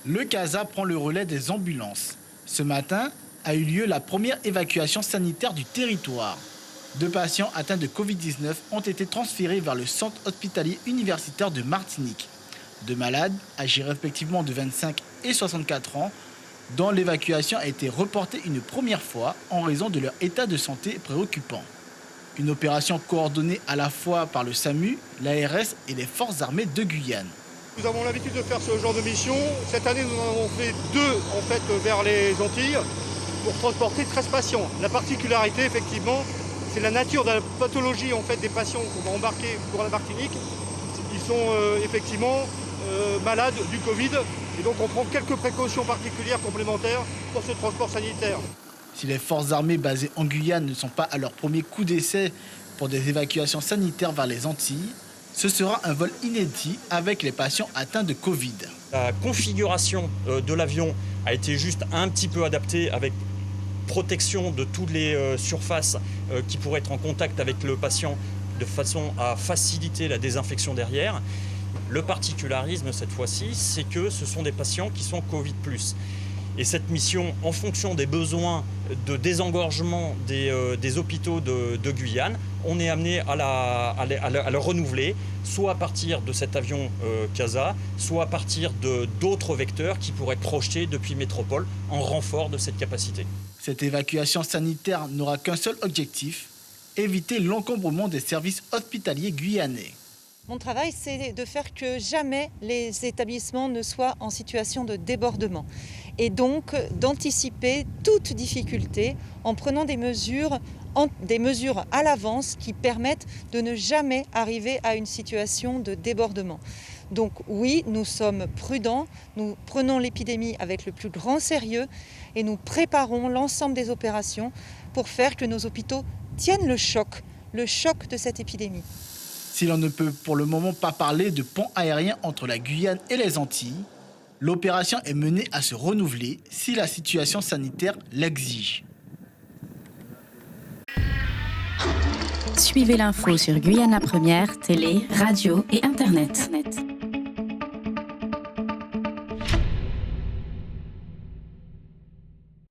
Le CASA prend le relais des ambulances. Ce matin a eu lieu la première évacuation sanitaire du territoire. 2 patients atteints de Covid-19 ont été transférés vers le centre hospitalier universitaire de Martinique. 2 malades, âgés respectivement de 25 et 64 ans, dont l'évacuation a été reportée une première fois en raison de leur état de santé préoccupant. Une opération coordonnée à la fois par le SAMU, l'ARS et les forces armées de Guyane. Nous avons l'habitude de faire ce genre de mission. Cette année, nous en avons fait 2 vers les Antilles pour transporter 13 patients. La particularité, effectivement, c'est la nature de la pathologie des patients qu'on va embarquer pour la Martinique. Ils sont effectivement malades du Covid et donc on prend quelques précautions particulières complémentaires pour ce transport sanitaire. Si les forces armées basées en Guyane ne sont pas à leur premier coup d'essai pour des évacuations sanitaires vers les Antilles, ce sera un vol inédit avec les patients atteints de Covid. La configuration de l'avion a été juste un petit peu adaptée avec protection de toutes les surfaces qui pourraient être en contact avec le patient de façon à faciliter la désinfection derrière. Le particularisme cette fois-ci, c'est que ce sont des patients qui sont Covid+. Et cette mission, en fonction des besoins de désengorgement des hôpitaux de Guyane, on est amené à le renouveler, soit à partir de cet avion CASA, soit à partir d'autres vecteurs qui pourraient être projetés depuis métropole en renfort de cette capacité. Cette évacuation sanitaire n'aura qu'un seul objectif, éviter l'encombrement des services hospitaliers guyanais. Mon travail, c'est de faire que jamais les établissements ne soient en situation de débordement et donc d'anticiper toute difficulté en prenant des mesures à l'avance qui permettent de ne jamais arriver à une situation de débordement. Donc oui, nous sommes prudents, nous prenons l'épidémie avec le plus grand sérieux et nous préparons l'ensemble des opérations pour faire que nos hôpitaux tiennent le choc de cette épidémie. Si l'on ne peut pour le moment pas parler de pont aérien entre la Guyane et les Antilles, l'opération est menée à se renouveler si la situation sanitaire l'exige. Suivez l'info sur Guyane la Première, télé, radio et Internet.